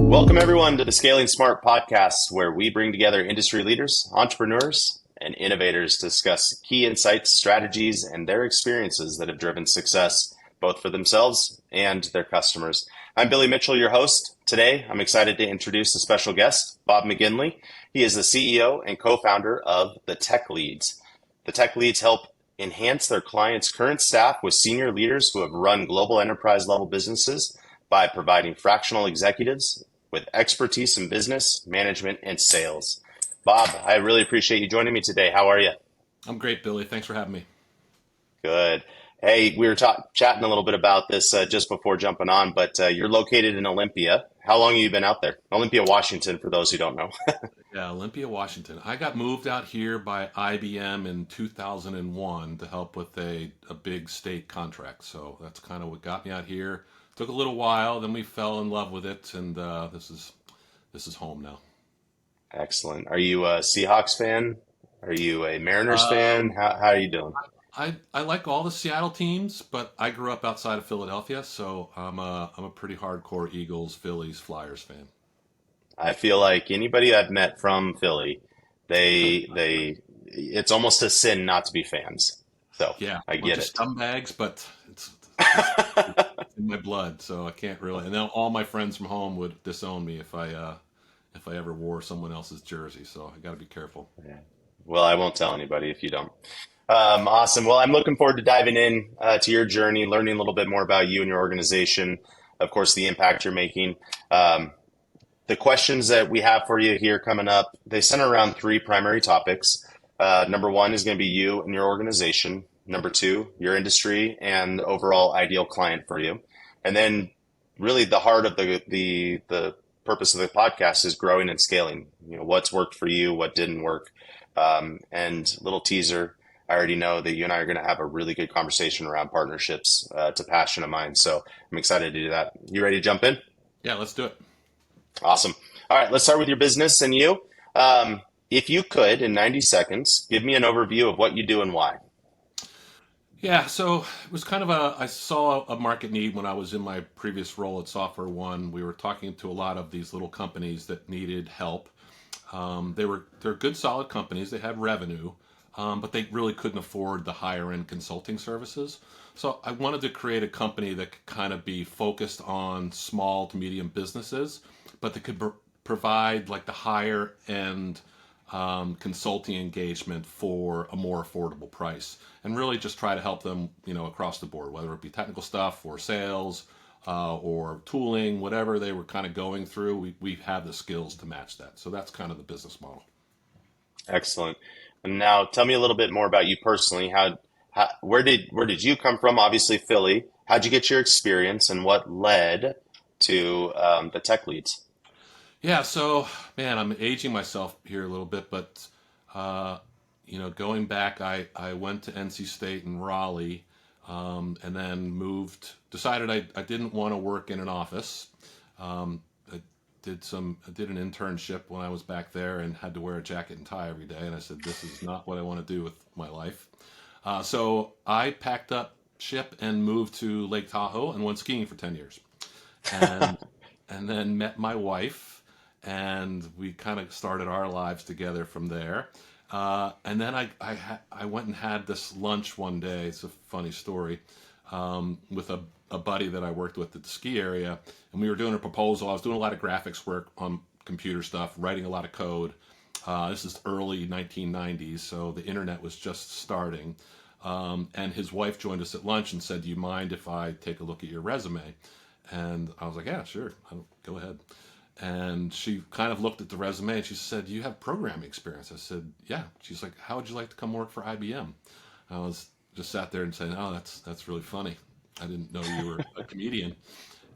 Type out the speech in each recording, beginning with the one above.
Welcome, everyone, to the Scaling Smart podcast, where we bring together industry leaders, entrepreneurs, and innovators to discuss key insights, strategies, and their experiences that have driven success both for themselves and their customers. I'm Billy Mitchell, your host. Today, I'm excited to introduce a special guest, Bob McGinley. He is the CEO and co-founder of The TechLeads. The TechLeads help enhance their clients' current staff with senior leaders who have run global enterprise-level businesses by providing fractional executives with expertise in business, management, and sales. Bob, I really appreciate you joining me today. How are you? I'm great, Billy. Thanks for having me. Good. Hey, we were chatting a little bit about this just before jumping on, but you're located in Olympia. How long have you been out there? Olympia, Washington, for those who don't know. Yeah, Olympia, Washington. I got moved out here by IBM in 2001 to help with a big state contract. So that's kind of what got me out here. Took a little while, then we fell in love with it, and this is home now. Excellent. Are you a Seahawks fan? Are you a Mariners fan? Um, How are you doing? I like all the Seattle teams, but I grew up outside of Philadelphia, so I'm a pretty hardcore Eagles, Phillies, Flyers fan. I feel like anybody I've met from Philly, it's almost a sin not to be fans. So Yeah, I bunch get of it. scumbags, but it's in my blood, so I can't really. And then all my friends from home would disown me if I ever wore someone else's jersey. So I got to be careful. Yeah. Well, I won't tell anybody if you don't. Awesome. Well, I'm looking forward to diving in to your journey, learning a little bit more about you and your organization, of course, the impact you're making. Um, the questions that we have for you here coming up, they center around three primary topics. Number one is going to be you and your organization. Number two, your industry and overall ideal client for you. And then really the heart of the purpose of the podcast is growing and scaling. You know, what's worked for you, what didn't work. And little teaser, I already know that you and I are going to have a really good conversation around partnerships. It's a passion of mine. So I'm excited to do that. You ready to jump in? Yeah, let's do it. Awesome. All right, let's start with your business and you. If you could, in 90 seconds, give me an overview of what you do and why. Yeah, so it was kind of I saw a market need when I was in my previous role at Software One. We were talking to a lot of these little companies that needed help. They're good, solid companies. They had revenue, but they really couldn't afford the higher end consulting services. So I wanted to create a company that could kind of be focused on small to medium businesses, but that could provide like the higher end consulting engagement for a more affordable price, and really just try to help them, across the board, whether it be technical stuff or sales or tooling, whatever they were kind of going through. We have the skills to match that. So that's kind of the business model. Excellent. And now tell me a little bit more about you personally. Where did you come from? Obviously, Philly. How'd you get your experience and what led to the tech leads? Yeah, so man, I'm aging myself here a little bit, but uh, going back, I went to NC State in Raleigh, and then decided I didn't want to work in an office. I I did an internship when I was back there and had to wear a jacket and tie every day, and I said, this is not what I want to do with my life. So I packed up ship and moved to Lake Tahoe and went skiing for 10 years. And and then met my wife, and we kind of started our lives together from there. And then I went and had this lunch one day. It's a funny story, with a buddy that I worked with at the ski area, and we were doing a proposal. I was doing a lot of graphics work on computer stuff, writing a lot of code. This is early 1990s, so the internet was just starting. And his wife joined us at lunch and said, "Do you mind if I take a look at your resume?" And I was like, "Yeah, sure, go ahead." And she kind of looked at the resume and she said, "Do you have programming experience?" I said, "Yeah." She's like, "How would you like to come work for IBM?" I was just sat there and saying, "Oh, that's really funny. I didn't know you were a comedian."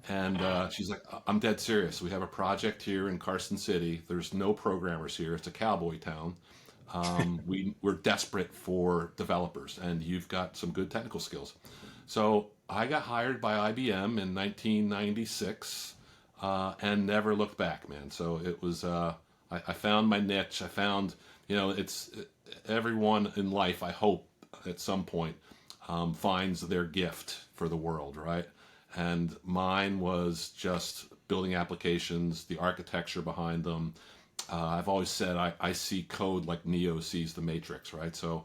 And she's like, "I'm dead serious. We have a project here in Carson City. There's no programmers here. It's a cowboy town. We're desperate for developers, and you've got some good technical skills." So I got hired by IBM in 1996, and never looked back, man. So it was, I found my niche. I found, it's everyone in life, I hope, at some point finds their gift for the world, right? And mine was just building applications, the architecture behind them. I've always said I see code like Neo sees the Matrix, right? So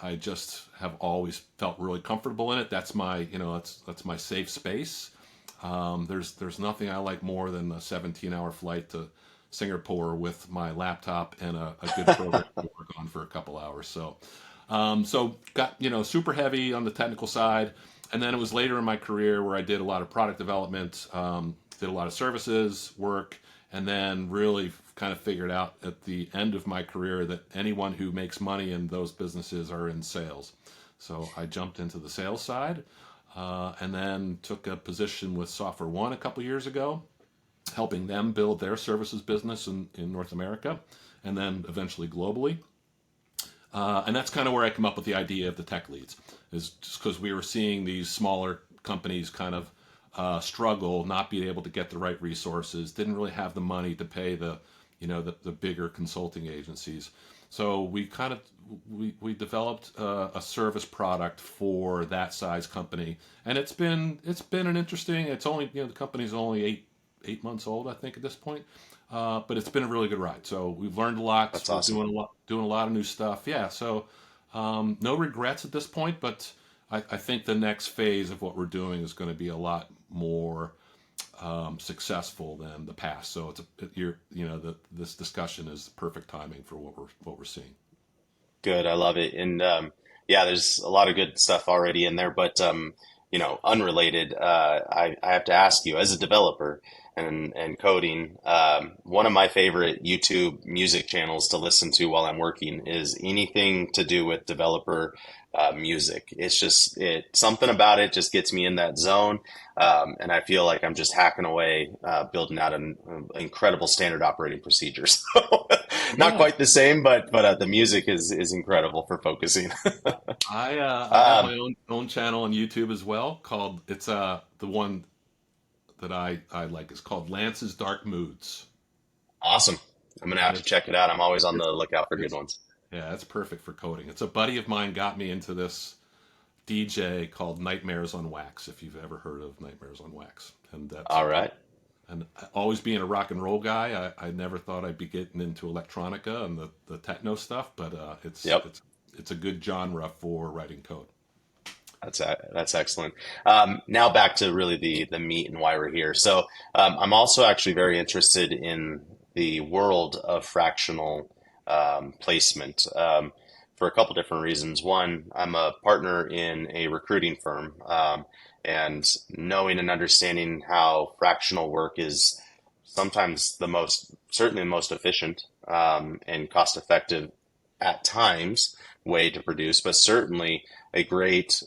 I just have always felt really comfortable in it. That's my, that's my safe space. There's nothing I like more than a 17-hour flight to Singapore with my laptop and a good program to work on for a couple hours. So got, super heavy on the technical side. And then it was later in my career where I did a lot of product development, did a lot of services work, and then really kind of figured out at the end of my career that anyone who makes money in those businesses are in sales. So I jumped into the sales side, and then took a position with Software One a couple years ago, helping them build their services business in North America, and then eventually globally. And that's kind of where I come up with the idea of the tech leads, is just because we were seeing these smaller companies kind of struggle, not being able to get the right resources, didn't really have the money to pay the bigger consulting agencies. So we developed a service product for that size company, and it's been an interesting. It's only, the company's only eight months old, I think, at this point. But it's been a really good ride. So we've learned a lot. That's We're awesome. doing a lot of new stuff. Yeah. So no regrets at this point, but I think the next phase of what we're doing is going to be a lot more successful than the past. So this discussion is perfect timing for what we're seeing. Good. I love it. And yeah, there's a lot of good stuff already in there, but unrelated, I have to ask you, as a developer and coding, one of my favorite YouTube music channels to listen to while I'm working is anything to do with developer music. Something about it just gets me in that zone. And I feel like I'm just hacking away, building out an incredible standard operating procedure. So not Yeah. quite the same, but the music is incredible for focusing. I have Um, my own channel on YouTube as well, called it's the one that I like is called Lance's Dark Moods. awesome. I'm gonna And have to check it out. I'm always on the it's lookout for good it's ones. yeah, it's perfect for coding. It's a buddy of mine got me into this DJ called Nightmares on Wax, if you've ever heard of Nightmares on Wax. All right. And always being a rock and roll guy, I never thought I'd be getting into electronica and the techno stuff, but Yep. it's a good genre for writing code. That's excellent. Now back to really the meat and why we're here. So I'm also actually very interested in the world of fractional placement for a couple different reasons. One, I'm a partner in a recruiting firm, and knowing and understanding how fractional work is sometimes certainly the most efficient and cost effective at times way to produce, but certainly a great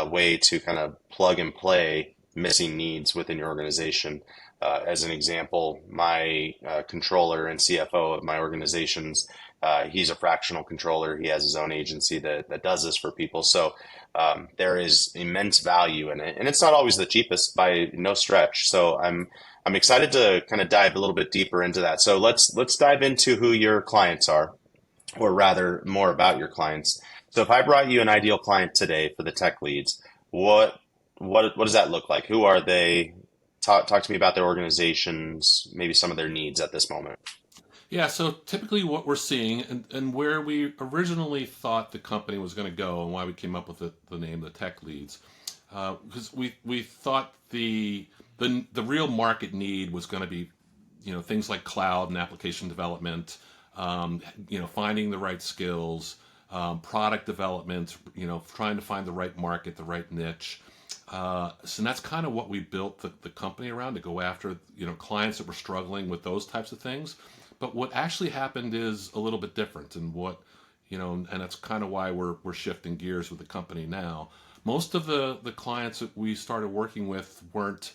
way to kind of plug and play missing needs within your organization. As an example, my controller and CFO of my organizations, he's a fractional controller. He has his own agency that does this for people. So there is immense value in it, and it's not always the cheapest by no stretch. So I'm excited to kind of dive a little bit deeper into that. So let's dive into who your clients are, or rather more about your clients. So if I brought you an ideal client today for the tech leads, what does that look like? Who are they? Talk to me about their organizations, maybe some of their needs at this moment. Yeah, so typically what we're seeing, and where we originally thought the company was going to go, and why we came up with the name the Tech Leads, because we thought the real market need was going to be, things like cloud and application development, finding the right skills, product development, trying to find the right market, the right niche. So that's kind of what we built the company around, to go after, clients that were struggling with those types of things. But what actually happened is a little bit different, and and that's kind of why we're shifting gears with the company now. Most of the clients that we started working with weren't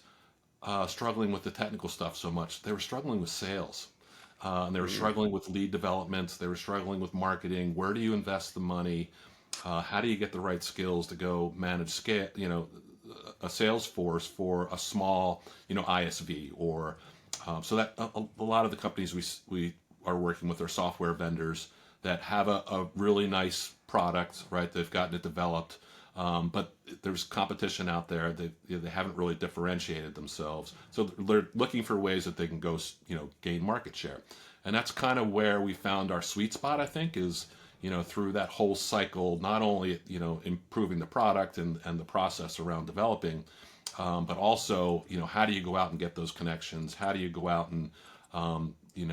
struggling with the technical stuff so much. They were struggling with sales. And they were Mm, struggling with lead development. They were struggling with marketing. Where do you invest the money? How do you get the right skills to go manage scale? A sales force for a small, ISV, or so that a lot of the companies we are working with are software vendors that have a really nice product, right? They've gotten it developed, But there's competition out there. They haven't really differentiated themselves, so they're looking for ways that they can go, gain market share, and that's kind of where we found our sweet spot. I think is through that whole cycle, not only improving the product and the process around developing, but also how do you go out and get those connections? How do you go out and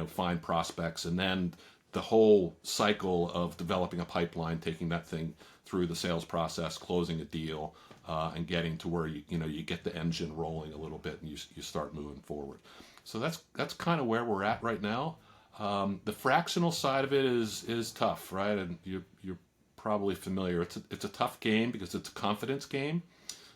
find prospects, and then the whole cycle of developing a pipeline, taking that thing through the sales process, closing a deal, and getting to where you get the engine rolling a little bit and you start moving forward. So that's kind of where we're at right now. The fractional side of it is tough, right? And you're probably familiar. It's a tough game because it's a confidence game.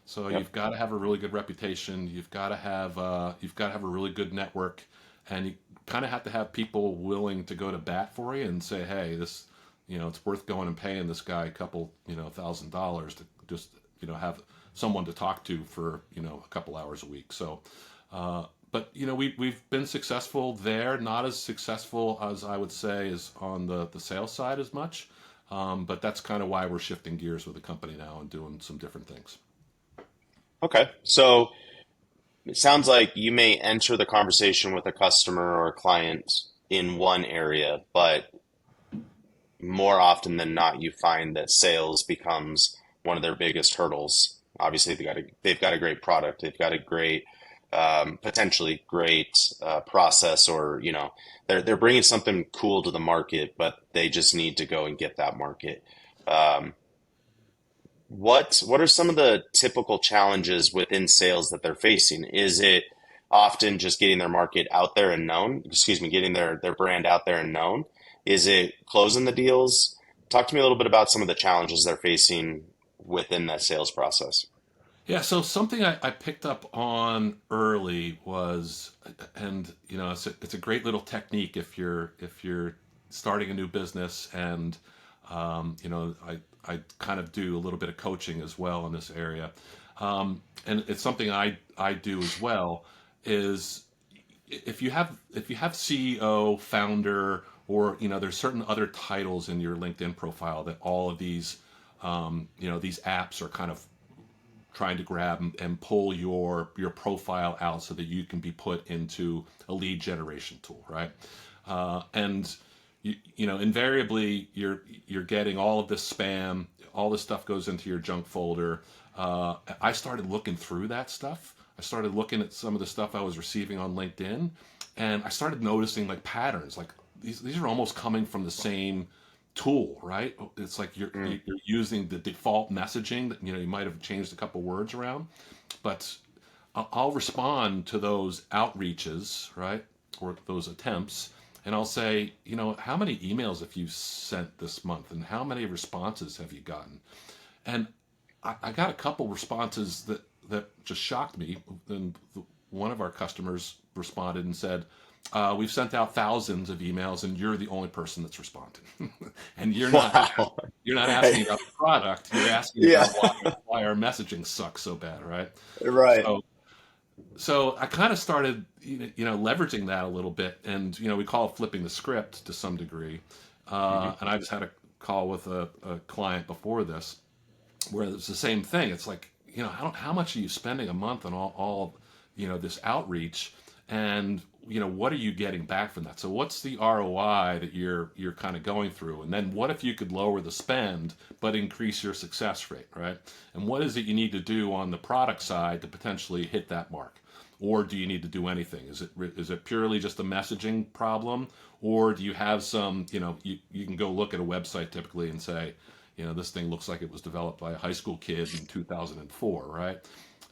So Yep. you've got to have a really good reputation. You've got to have a really good network, and you kind of have to have people willing to go to bat for you and say, hey, this, it's worth going and paying this guy a couple, $1,000 to just, have someone to talk to for, a couple hours a week. So, but we've been successful there, not as successful as I would say is on the sales side as much. But that's kind of why we're shifting gears with the company now and doing some different things. Okay. So it sounds like you may enter the conversation with a customer or a client in one area, but more often than not, you find that sales becomes one of their biggest hurdles. Obviously, they've got a great product, they've got a great potentially great process, or they're bringing something cool to the market, but they just need to go and get that market. Um, what are some of the typical challenges within sales that they're facing? Is it often just getting their market out there and known? Excuse me, getting their brand out there and known? Is it closing the deals? Talk to me a little bit about some of the challenges they're facing within that sales process. Yeah, so something I picked up on early was, and it's a great little technique if you're starting a new business, and I kind of do a little bit of coaching as well in this area, and it's something I do as well. Is if you have CEO, founder, or there's certain other titles in your LinkedIn profile that all of these apps are kind of trying to grab and pull your profile out so that you can be put into a lead generation tool, right? And invariably you're getting all of this spam, all this stuff goes into your junk folder. I started looking through that stuff. I started looking at some of the stuff I was receiving on LinkedIn, and I started noticing like patterns. Like these are almost coming from the same tool, right? It's like you're Mm, you're using the default messaging that you might have changed a couple words around, but I'll respond to those outreaches, right, or those attempts, and I'll say, how many emails have you sent this month, and how many responses have you gotten? And I got a couple responses that just shocked me. And one of our customers responded and said, "We've sent out thousands of emails, and you're the only person that's responded. And wow. you're not asking about the product. You're asking Yeah. about why our messaging sucks so bad, right?" Right. So I kind of started leveraging that a little bit, and we call it flipping the script to some degree. Hmm. And I just had a call with a client before this where it's the same thing. It's like, how much are you spending a month on all this outreach, and what are you getting back from that? So what's the ROI that you're kind of going through, and then what if you could lower the spend but increase your success rate, right? And what is it you need to do on the product side to potentially hit that mark? Or do you need to do anything? Is it purely just a messaging problem, or do you have some, you can go look at a website typically and say, this thing looks like it was developed by a high school kid in 2004, right?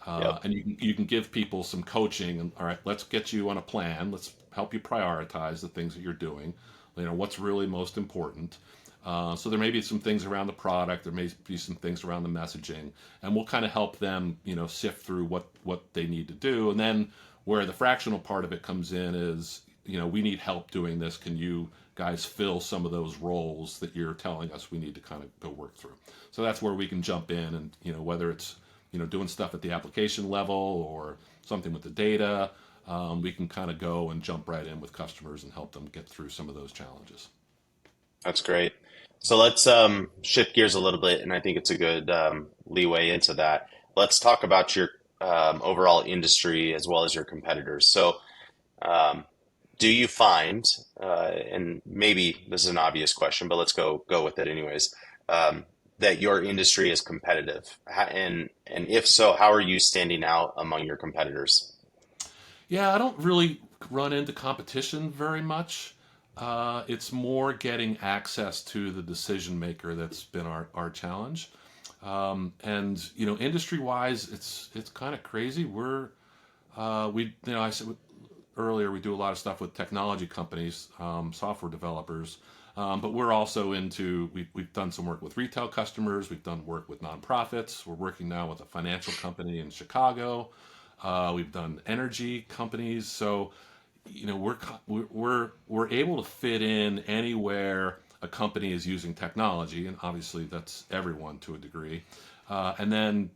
Yep. And you can give people some coaching, and all right, let's get you on a plan. Let's help you prioritize the things that you're doing. What's really most important. So there may be some things around the product. There may be some things around the messaging, and we'll kind of help them, sift through what they need to do. And then where the fractional part of it comes in is, we need help doing this. Can you guys fill some of those roles that you're telling us we need to kind of go work through? So that's where we can jump in, and whether it's doing stuff at the application level or something with the data, we can kind of go and jump right in with customers and help them get through some of those challenges. That's great. So let's shift gears a little bit, and I think it's a good leeway into that. Let's talk about your overall industry as well as your competitors. So, um, do you find, and maybe this is an obvious question, but let's go with it anyways, that your industry is competitive, and if so, how are you standing out among your competitors? Yeah, I don't really run into competition very much. It's more getting access to the decision maker that's been our challenge. And industry wise, it's kind of crazy. I said earlier we do a lot of stuff with technology companies, software developers, but we're also we've done some work with retail customers. We've done work with nonprofits. We're working now with a financial company in Chicago. We've done energy companies. So we're able to fit in anywhere a company is using technology, and obviously that's everyone to a degree. And then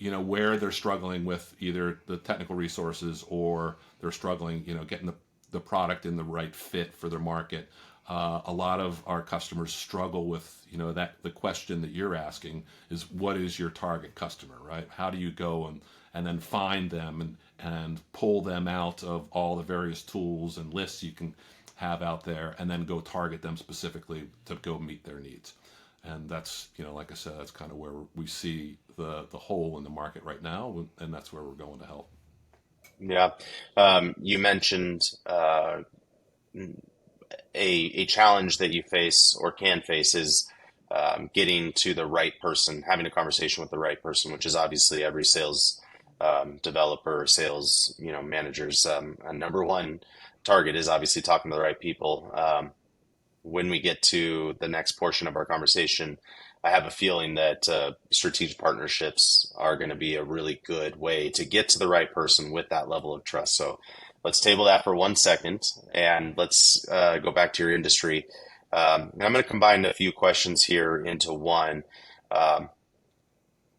where they're struggling with either the technical resources or they're struggling, getting the product in the right fit for their market. A lot of our customers struggle with, that the question that you're asking is what is your target customer, right? How do you go and then find them and pull them out of all the various tools and lists you can have out there and then go target them specifically to go meet their needs. And that's, like I said, that's kind of where we see the hole in the market right now, and that's where we're going to help. Yeah. You mentioned a challenge that you face or can face is getting to the right person, having a conversation with the right person, which is obviously every sales developer, sales manager's number one target is obviously talking to the right people. When we get to the next portion of our conversation, I have a feeling that strategic partnerships are going to be a really good way to get to the right person with that level of trust. So let's table that for 1 second and let's go back to your industry. And I'm going to combine a few questions here into one. Um,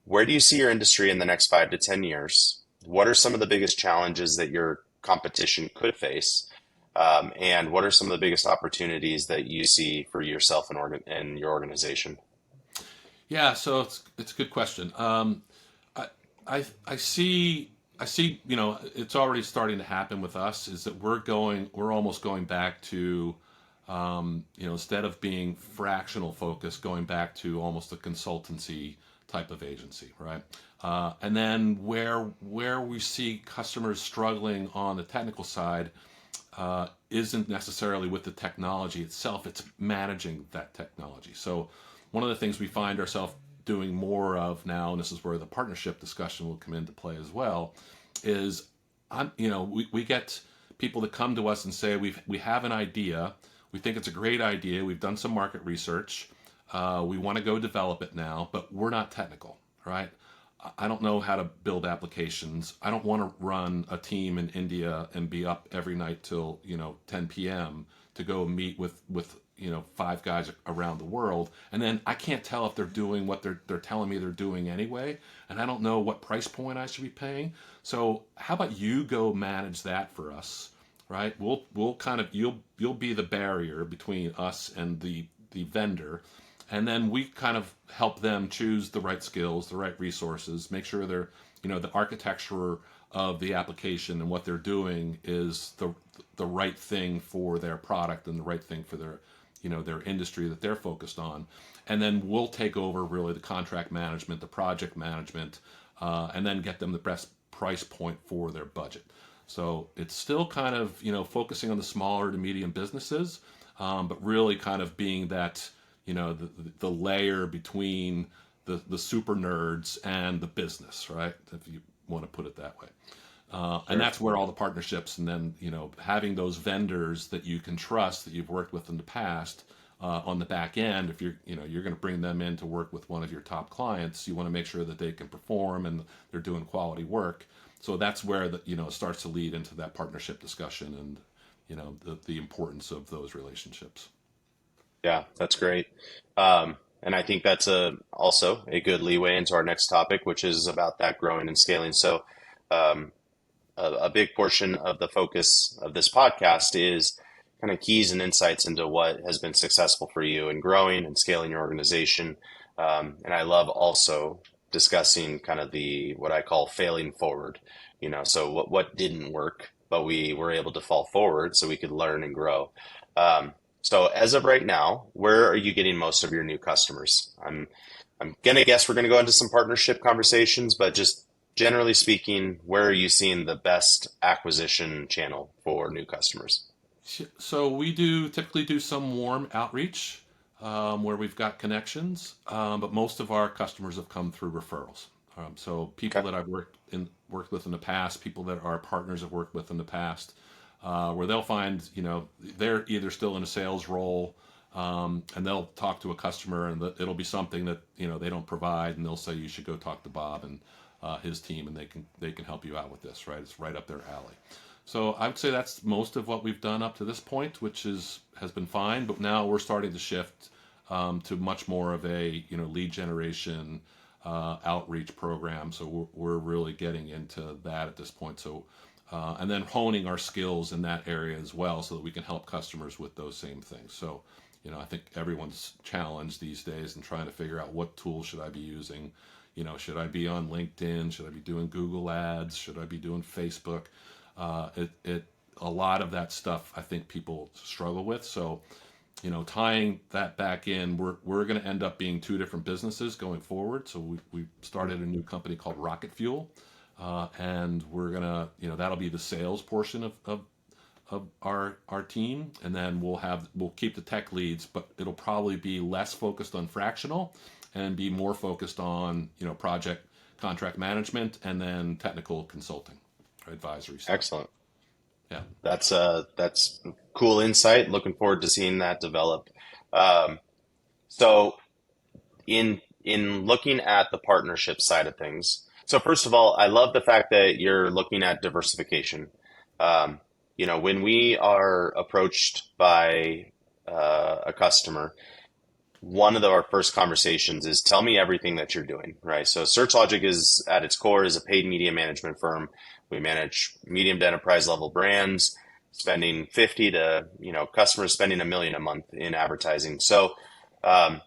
where do you see your industry in the next 5 to 10 years? What are some of the biggest challenges that your competition could face? And what are some of the biggest opportunities that you see for yourself and your organization? Yeah, so it's a good question. I, I see, it's already starting to happen with us. Is that we're almost going back to, instead of being fractional focused, going back to almost a consultancy type of agency, right? And then where we see customers struggling on the technical side isn't necessarily with the technology itself, it's managing that technology. So, one of the things we find ourselves doing more of now, and this is where the partnership discussion will come into play as well, is we get people that come to us and say we have an idea, we think it's a great idea, we've done some market research, we want to go develop it now, but we're not technical, right? I don't know how to build applications. I don't want to run a team in India and be up every night till 10 p.m. to go meet with five guys around the world, and then I can't tell if they're doing what they're telling me they're doing anyway, and I don't know what price point I should be paying. So how about you go manage that for us, right? We'll kind of you'll be the barrier between us and the vendor, and then we kind of help them choose the right skills, the right resources, make sure they're, the architecture of the application and what they're doing is the right thing for their product and the right thing for their industry that they're focused on. And then we'll take over really the contract management, the project management, and then get them the best price point for their budget. So it's still kind of, focusing on the smaller to medium businesses, but really kind of being that, the layer between the super nerds and the business, right? If you want to put it that way. And Sure. that's where all the partnerships and then, having those vendors that you can trust that you've worked with in the past on the back end, if you're going to bring them in to work with one of your top clients, you want to make sure that they can perform and they're doing quality work. So that's where it starts to lead into that partnership discussion and, the importance of those relationships. Yeah, that's great. And I think that's also a good leeway into our next topic, which is about that growing and scaling. So, um, a big portion of the focus of this podcast is kind of keys and insights into what has been successful for you in growing and scaling your organization. And I love also discussing kind of the what I call failing forward. So what didn't work, but we were able to fall forward so we could learn and grow. So as of right now, where are you getting most of your new customers? I'm gonna guess we're gonna go into some partnership conversations, but just generally speaking, where are you seeing the best acquisition channel for new customers? So we do typically do some warm outreach where we've got connections, but most of our customers have come through referrals. So people Okay. that I've worked with in the past, people that our partners have worked with in the past, where they'll find they're either still in a sales role, and they'll talk to a customer, and it'll be something that they don't provide, and they'll say you should go talk to Bob and his team, and they can help you out with this. Right, it's right up their alley. So I would say that's most of what we've done up to this point, which has been fine. But now we're starting to shift to much more of a lead generation outreach program. So we're really getting into that at this point. So and then honing our skills in that area as well, so that we can help customers with those same things. So I think everyone's challenged these days and trying to figure out what tools should I be using. Should I be on LinkedIn? Should I be doing Google Ads? Should I be doing Facebook? A lot of that stuff I think people struggle with. So tying that back in, we're going to end up being two different businesses going forward. So we started a new company called Rocket Fuel, and we're gonna that'll be the sales portion of our team, and then we'll keep the tech leads, but it'll probably be less focused on fractional and be more focused on project contract management and then technical consulting or advisory stuff. Excellent. Yeah. That's cool insight. Looking forward to seeing that develop. Um, so in looking at the partnership side of things, so first of all, I love the fact that you're looking at diversification. When we are approached by a customer, one of our first conversations is tell me everything that you're doing, right? So SearchLogic is at its core is a paid media management firm. We manage medium to enterprise level brands, spending 50 to, customers spending 1 million a month in advertising. So um,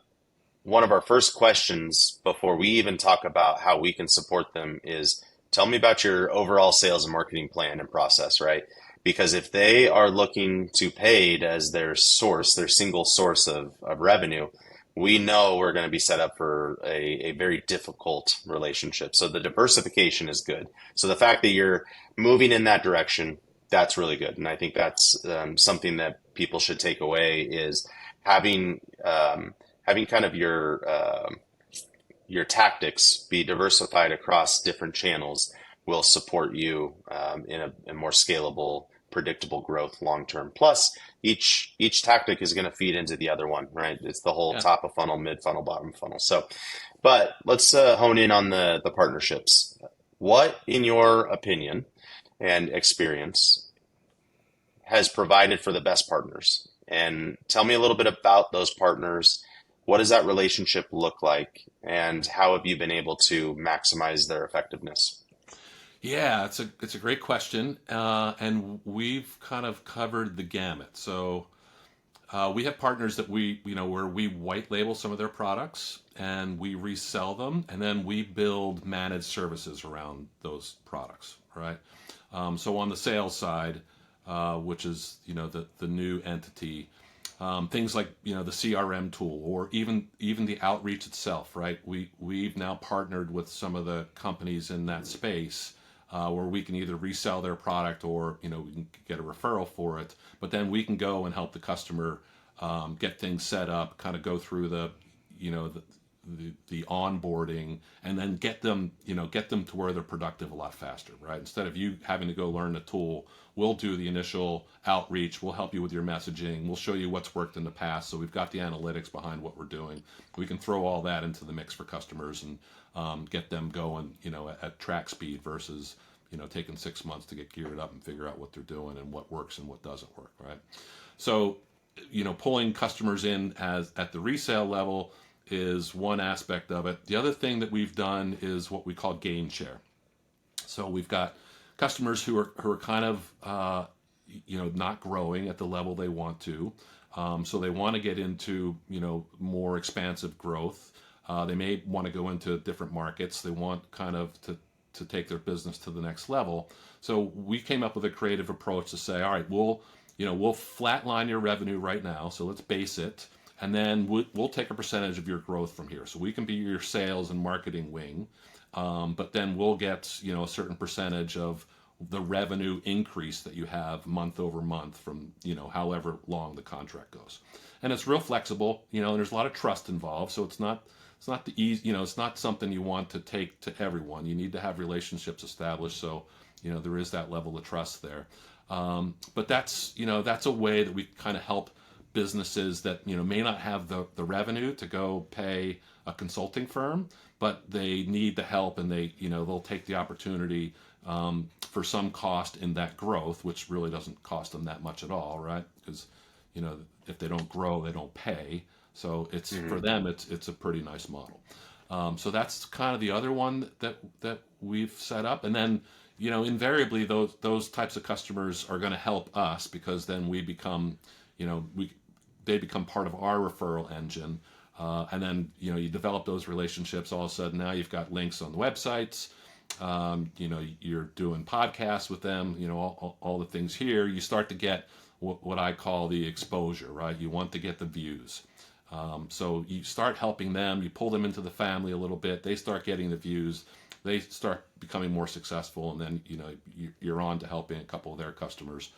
one of our first questions before we even talk about how we can support them is tell me about your overall sales and marketing plan and process, right? Because if they are looking to paid as their source, their single source of revenue, we know we're going to be set up for a very difficult relationship. So the diversification is good. So the fact that you're moving in that direction, that's really good. And I think that's something that people should take away is having having kind of your tactics be diversified across different channels will support you in a more scalable, predictable growth long term. Plus, each tactic is going to feed into the other one, right? It's the whole Yeah. top of funnel, mid funnel, bottom funnel. So, but let's hone in on the partnerships. What, in your opinion and experience, has provided for the best partners? And tell me a little bit about those partners. What does that relationship look like? And how have you been able to maximize their effectiveness? Yeah, it's a great question, and we've kind of covered the gamut. So we have partners that where we white label some of their products and we resell them, and then we build managed services around those products, right? So on the sales side, which is the new entity, things like the CRM tool or even the outreach itself, right? We've now partnered with some of the companies in that space where we can either resell their product or we can get a referral for it, but then we can go and help the customer get things set up, kind of go through you know the, the onboarding, and then get them to where they're productive a lot faster, right? Instead of you having to go learn a tool, we'll do the initial outreach, we'll help you with your messaging, we'll show you what's worked in the past, so we've got the analytics behind what we're doing. We can throw all that into the mix for customers and get them going at track speed versus taking 6 months to get geared up and figure out what they're doing and what works and what doesn't work, right? So pulling customers in as at the resale level is one aspect of it. The other thing that we've done is what we call gain share. So we've got customers who are kind of not growing at the level they want to. So they want to get into, more expansive growth. They may want to go into different markets. They want kind of to take their business to the next level. So we came up with a creative approach to say, all right, we'll flatline your revenue right now. So let's base it. And then we'll take a percentage of your growth from here. So we can be your sales and marketing wing. But then we'll get, a certain percentage of the revenue increase that you have month over month from, however long the contract goes. And it's real flexible, and there's a lot of trust involved. So it's not the easy, it's not something you want to take to everyone. You need to have relationships established. So, there is that level of trust there. But that's a way that we kind of help businesses that, may not have the revenue to go pay a consulting firm, but they need the help, and they'll take the opportunity for some cost in that growth, which really doesn't cost them that much at all, right? Because, if they don't grow, they don't pay. So it's for them, it's a pretty nice model. So that's kind of the other one that we've set up, and then invariably those types of customers are going to help us, because then we become, they become part of our referral engine, and then you develop those relationships. All of a sudden, now you've got links on the websites. You're doing podcasts with them. All the things here. You start to get what I call the exposure, right? You want to get the views. So you start helping them, you pull them into the family a little bit, they start getting the views, they start becoming more successful, and then you're on to helping a couple of their customers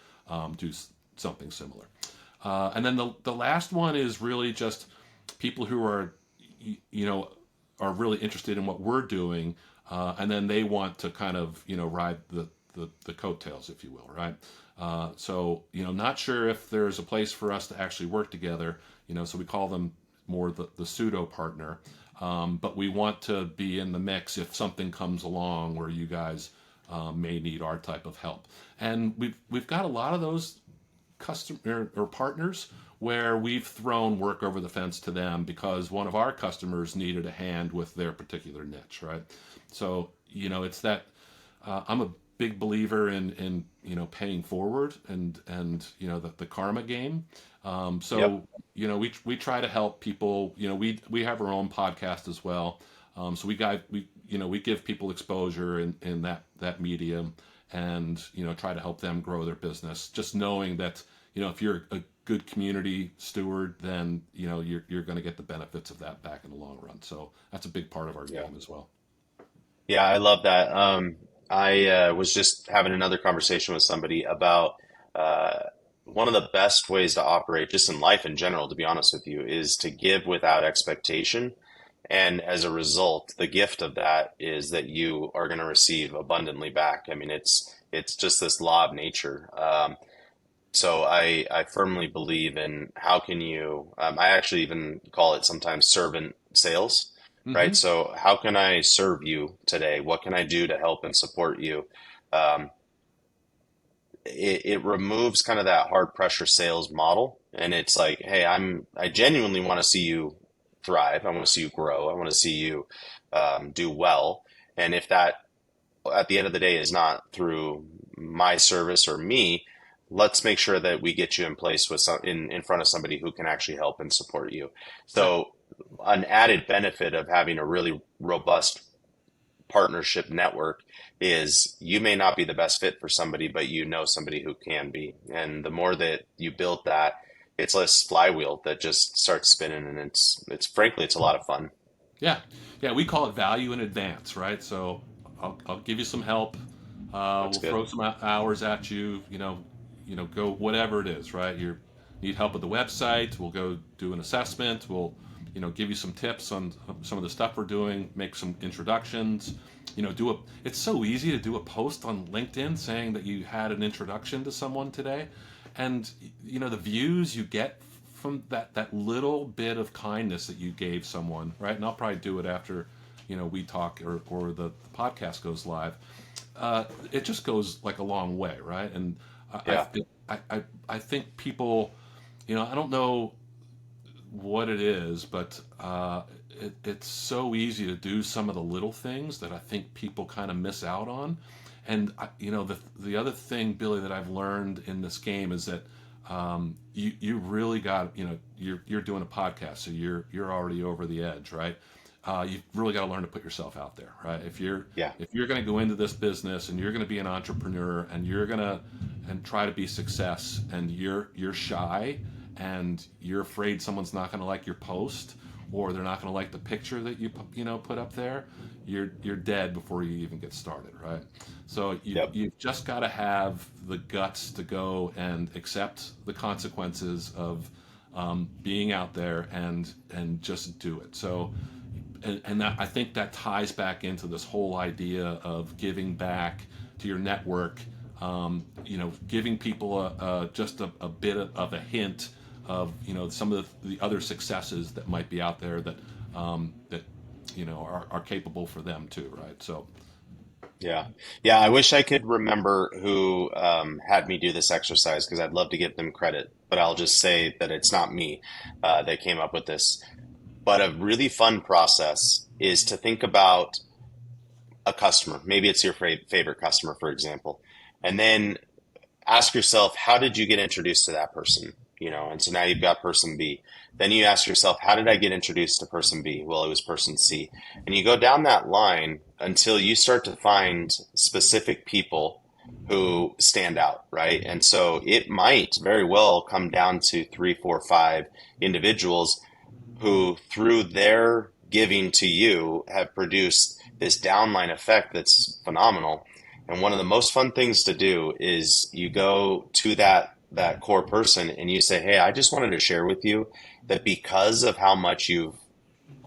do something similar. And then the last one is really just people who are are really interested in what we're doing, and then they want to kind of ride the coattails, if you will, right? So not sure if there's a place for us to actually work together. So we call them more the pseudo partner, but we want to be in the mix if something comes along where you guys may need our type of help. And we've got a lot of those customer or partners where we've thrown work over the fence to them because one of our customers needed a hand with their particular niche, right? So it's that I'm a big believer in paying forward and the karma game. Yep. We try to help people. We have our own podcast as well. So we give people exposure in that medium, and try to help them grow their business. Just knowing that if you're a good community steward, then you're going to get the benefits of that back in the long run. So that's a big part of our Yeah. game as well. Yeah, I love that. I was just having another conversation with somebody about uh, one of the best ways to operate, just in life in general, to be honest with you, is to give without expectation. And as a result, the gift of that is that you are going to receive abundantly back. I mean, it's just this law of nature. So I firmly believe in how can you, I actually even call it sometimes servant sales, right? Hmm. So how can I serve you today? What can I do to help and support you? Um, it removes kind of that hard pressure sales model. And it's like, hey, I genuinely want to see you thrive. I want to see you grow. I want to see you do well. And if that at the end of the day is not through my service or me, let's make sure that we get you in place with in front of somebody who can actually help and support you. Yeah. So an added benefit of having a really robust partnership network is you may not be the best fit for somebody, but somebody who can be. And the more that you build that, it's this flywheel that just starts spinning, and it's frankly it's a lot of fun. Yeah, yeah, we call it value in advance, right? So I'll give you some help. That's We'll good. throw some hours at you. Go whatever it is, right? You need help with the website. We'll go do an assessment. We'll give you some tips on some of the stuff we're doing. Make some introductions. It's so easy to do a post on LinkedIn saying that you had an introduction to someone today, and the views you get from that little bit of kindness that you gave someone, right? And I'll probably do it after we talk or the podcast goes live. It just goes like a long way, right? And Yeah. I think people, I don't know what it is, but it's so easy to do some of the little things that I think people kind of miss out on. And the other thing, Billy, that I've learned in this game is that you really got, you're doing a podcast, so you're already over the edge, right? You've really got to learn to put yourself out there, right? Yeah. If you're going to go into this business and you're going to be an entrepreneur and you're going to and try to be success, and you're shy and you're afraid someone's not going to like your post, or they're not going to like the picture that you put up there, you're dead before you even get started, right? So Yep. you've just got to have the guts to go and accept the consequences of being out there and just do it. So and that, I think that ties back into this whole idea of giving back to your network. Giving people just a bit of a hint of some of the other successes that might be out there that are capable for them too, right? So Yeah. Yeah. I wish I could remember who had me do this exercise because I'd love to give them credit, but I'll just say that it's not me that came up with this. But a really fun process is to think about a customer. Maybe it's your favorite customer, for example, and then ask yourself, how did you get introduced to that person? And so now you've got person B. Then you ask yourself, how did I get introduced to person B? Well, it was person C. And you go down that line until you start to find specific people who stand out, right? And so it might very well come down to three, four, five individuals who, through their giving to you, have produced this downline effect that's phenomenal. And one of the most fun things to do is you go to that core person and you say, "Hey, I just wanted to share with you that because of how much you've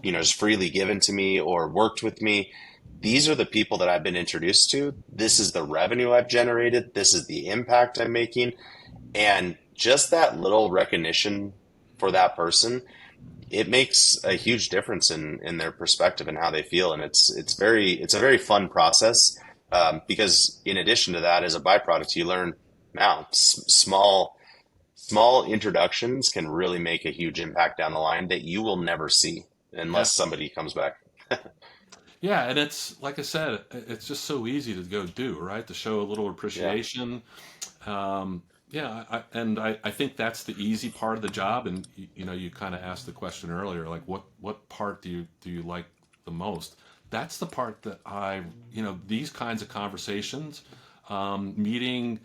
just freely given to me or worked with me, these are the people that I've been introduced to. This is the revenue I've generated. This is the impact I'm making." And just that little recognition for that person, it makes a huge difference in their perspective and how they feel. And it's a very fun process because in addition to that, as a byproduct, you learn now small introductions can really make a huge impact down the line that you will never see yeah, unless somebody comes back. yeah, and it's like I said, it's just so easy to go do, right? To show a little Yeah. appreciation. Yeah, I think that's the easy part of the job. And you kind of asked the question earlier, like what part do you like the most? That's the part that these kinds of conversations, meeting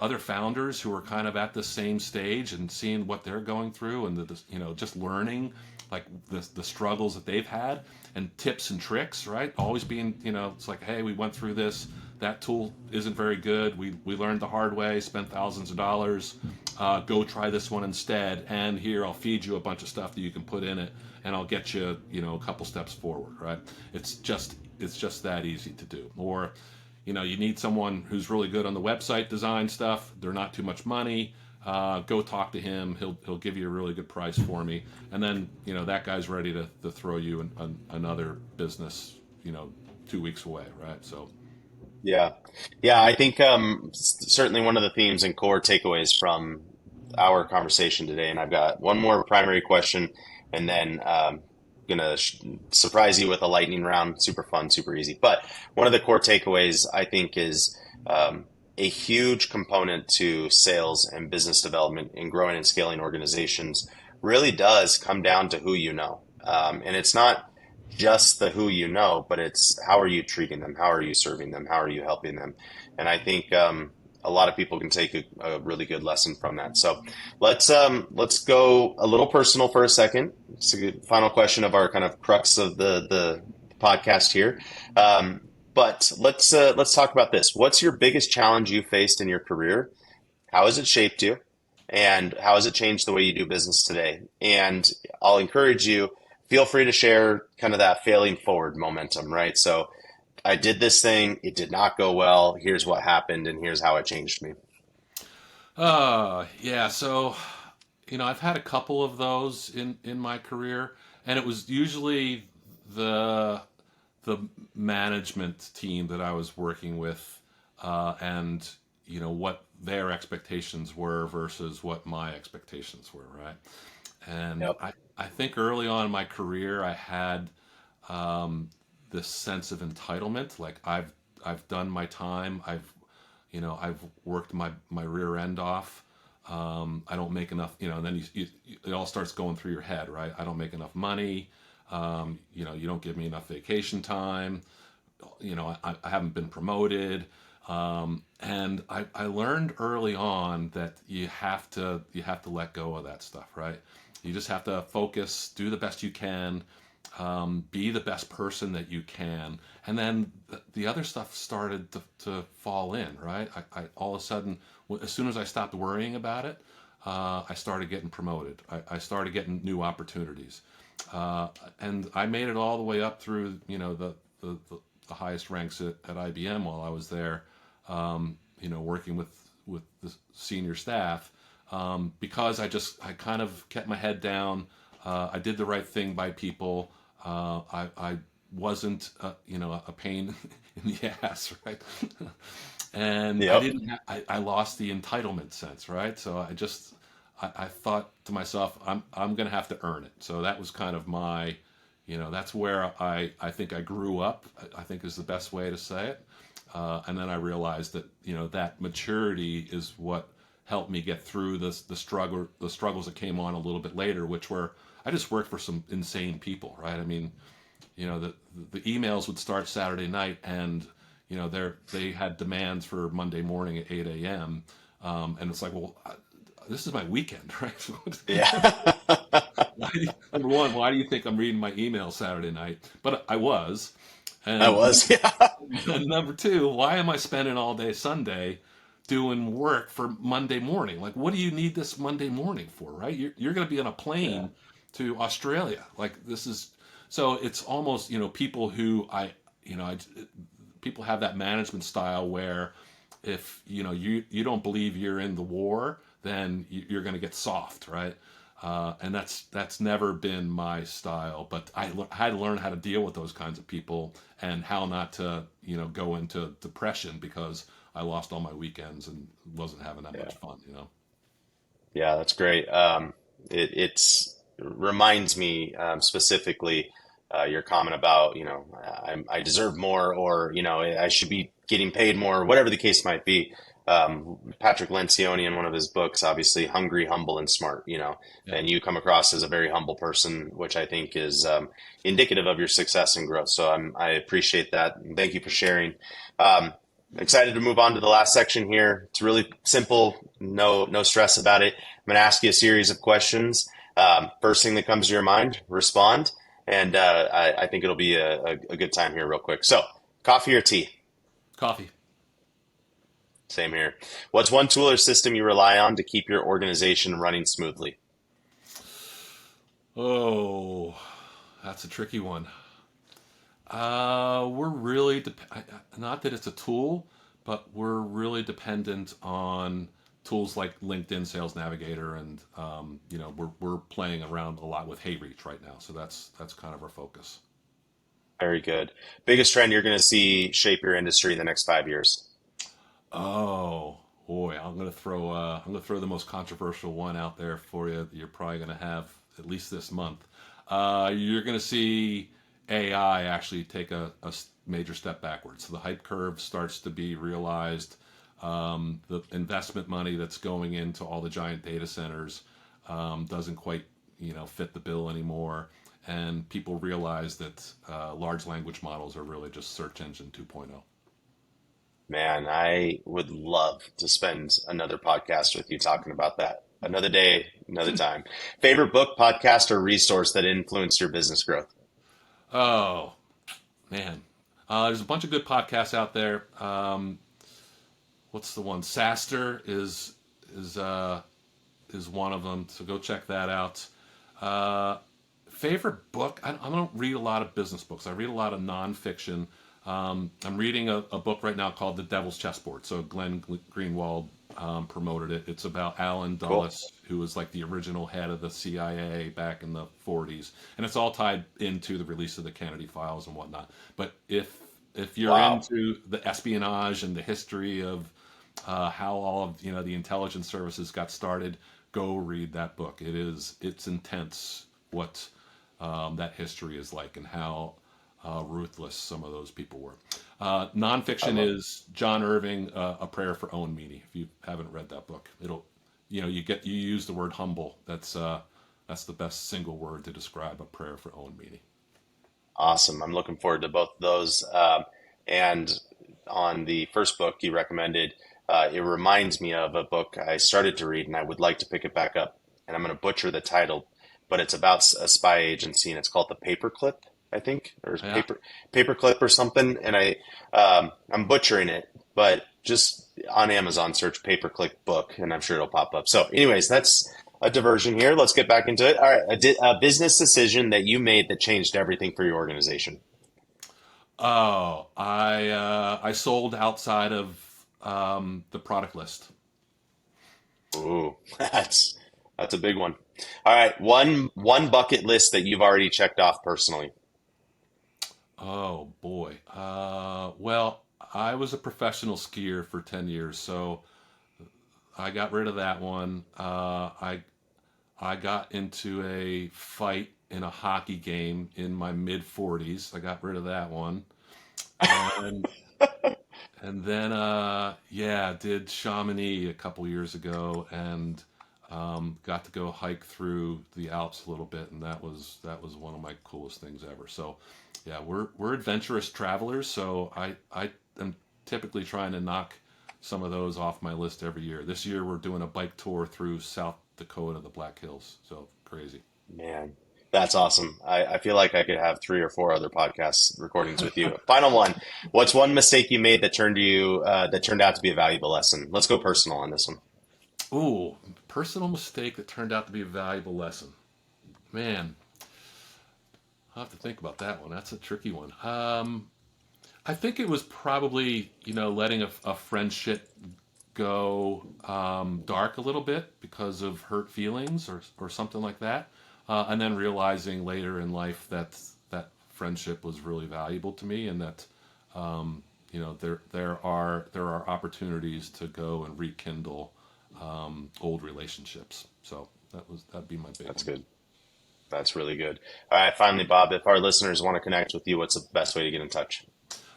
other founders who are kind of at the same stage and seeing what they're going through, and just learning like the struggles that they've had, and tips and tricks, right? Always being, it's like, hey, we went through this. That tool isn't very good. We learned the hard way, spent thousands of dollars. Go try this one instead. And here, I'll feed you a bunch of stuff that you can put in it, and I'll get you, a couple steps forward, right? It's just that easy to do. Or, you need someone who's really good on the website design stuff. They're not too much money. Go talk to him. He'll give you a really good price for me. And then that guy's ready to throw you another business 2 weeks away, right? So Yeah. Yeah. I think certainly one of the themes and core takeaways from our conversation today, and I've got one more primary question, and then gonna surprise you with a lightning round, super fun, super easy. But one of the core takeaways I think is a huge component to sales and business development in growing and scaling organizations really does come down to who you know. And it's not just the who you know, but it's how are you treating them? How are you serving them? How are you helping them? And I think a lot of people can take a really good lesson from that. So let's go a little personal for a second. It's a good final question of our kind of crux of the podcast here. But let's talk about this. What's your biggest challenge you faced in your career? How has it shaped you? And how has it changed the way you do business today? And I'll encourage you, feel free to share kind of that failing forward momentum, right? So I did this thing, it did not go well. Here's what happened, and here's how it changed me. yeah. So, I've had a couple of those in my career, and it was usually the the management team that I was working with, and what their expectations were versus what my expectations were, right? And Yep. I think early on in my career, I had this sense of entitlement, like I've done my time. I've worked my rear end off. I don't make enough, and then it all starts going through your head, right? I don't make enough money. You don't give me enough vacation time. I haven't been promoted. And I learned early on that you have to let go of that stuff, right? You just have to focus, do the best you can, be the best person that you can, and then the other stuff started to fall in, right? All of a sudden, as soon as I stopped worrying about it, I started getting promoted. I started getting new opportunities, and I made it all the way up through the highest ranks at IBM while I was there, working with the senior staff, because I kind of kept my head down. I did the right thing by people. I wasn't, a pain in the ass, right? And I Yep. didn't. I lost the entitlement sense, right? So I thought to myself, I'm going to have to earn it. So that was kind of my, that's where I think I grew up. I think is the best way to say it. And then I realized that that maturity is what helped me get through the struggles that came on a little bit later, which were I just worked for some insane people, right? I mean, the emails would start Saturday night, and they had demands for Monday morning at 8 a.m. And it's like, well, this is my weekend, right? Yeah. Number one, why do you think I'm reading my email Saturday night? But I was. I And was. Yeah. number two, why am I spending all day Sunday doing work for Monday morning? Like, what do you need this Monday morning for, right? You're going to be on a Yeah. plane to Australia. Like, this is so it's almost, people who people have that management style where if you don't believe you're in the war, then you're going to get soft, right? And that's never been my style. But I had to learn how to deal with those kinds of people and how not to go into depression because I lost all my weekends and wasn't having that much Yeah. fun. Yeah, that's great. It reminds me specifically your comment about, I deserve more, or, I should be getting paid more, whatever the case might be. Patrick Lencioni in one of his books, obviously hungry, humble, and smart, Yeah. and you come across as a very humble person, which I think is indicative of your success and growth. So I appreciate that. And thank you for sharing. Um, Excited to move on to the last section here. It's really simple, no stress about it. I'm going to ask you a series of questions. First thing that comes to your mind, respond, and I think it'll be a good time here, real quick. So, coffee or tea? Coffee. Same here. What's one tool or system you rely on to keep your organization running smoothly? Oh, that's a tricky one. We're really not that it's a tool, but we're really dependent on tools like LinkedIn Sales Navigator, and we're playing around a lot with HeyReach right now, so that's kind of our focus. Very good. Biggest trend you're going to see shape your industry in the next 5 years? Oh boy, I'm gonna throw the most controversial one out there for you. That you're probably gonna have at least this month. You're gonna see AI actually take a major step backwards. So the hype curve starts to be realized. The investment money that's going into all the giant data centers doesn't quite fit the bill anymore, and people realize that large language models are really just search engine 2.0. Man, I would love to spend another podcast with you talking about that. Another day, another time. Favorite book, podcast, or resource that influenced your business growth? Oh man, there's a bunch of good podcasts out there. What's the one? Saster is uh, is one of them. So go check that out. Uh, Favorite book? I don't read a lot of business books. I read a lot of nonfiction. I'm reading a book right now called The Devil's Chessboard. So Glenn Greenwald promoted it. It's about Alan Cool. Dulles, who was like the original head of the CIA back in the 40s, and it's all tied into the release of the Kennedy files and whatnot. But if you're Wow. into the espionage and the history of how all of the intelligence services got started, go read that book. It's intense what that history is like and how ruthless some of those people were. I Nonfiction love it. is John Irving, A Prayer for Owen Meany. If you haven't read that book, you use the word humble. That's the best single word to describe A Prayer for Owen Meany. Awesome. I'm looking forward to both of those. And on the first book you recommended, it reminds me of a book I started to read and I would like to pick it back up. And I'm going to butcher the title, but it's about a spy agency and it's called The Paperclip, I think, or Yeah. Paperclip or something. And I'm butchering it, but just on Amazon search Paperclip book and I'm sure it'll pop up. So anyways, that's a diversion here. Let's get back into it. All right. A business decision that you made that changed everything for your organization. Oh, I sold outside of the product list. Ooh, that's a big one. All right, one bucket list that you've already checked off personally. Oh boy. Well, I was a professional skier for 10 years, so I got rid of that one. I got into a fight in a hockey game in my mid 40s. I got rid of that one. And and then yeah, did Chamonix a couple years ago and got to go hike through the Alps a little bit, and that was one of my coolest things ever. So yeah, we're adventurous travelers, so I am typically trying to knock some of those off my list every year. This year we're doing a bike tour through South Dakota, the Black Hills. So crazy. Man, that's awesome. I feel like I could have three or four other podcast recordings with you. Final one. What's one mistake you made that turned out to be a valuable lesson? Let's go personal on this one. Ooh, personal mistake that turned out to be a valuable lesson. Man, I'll have to think about that one. That's a tricky one. I think it was probably, letting a friendship go dark a little bit because of hurt feelings or something like that. And then realizing later in life that that friendship was really valuable to me and that, there are opportunities to go and rekindle old relationships. So that'd be my big That's one. good. That's really good. All right, finally, Bob, if our listeners want to connect with you, what's the best way to get in touch?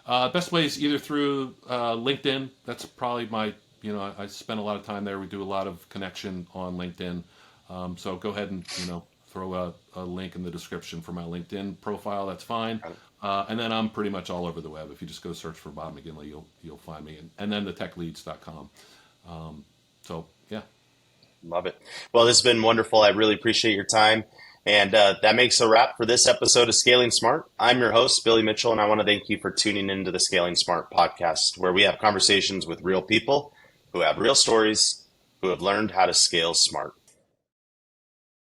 Best way is either through LinkedIn. That's probably I spend a lot of time there. We do a lot of connection on LinkedIn. So go ahead and, throw a link in the description for my LinkedIn profile. That's fine. And then I'm pretty much all over the web. If you just go search for Bob McGinley, you'll find me. And then the techleads.com. So yeah. Love it. Well, this has been wonderful. I really appreciate your time. And that makes a wrap for this episode of Scaling Smart. I'm your host, Billy Mitchell, and I want to thank you for tuning into the Scaling Smart podcast, where we have conversations with real people who have real stories, who have learned how to scale smart.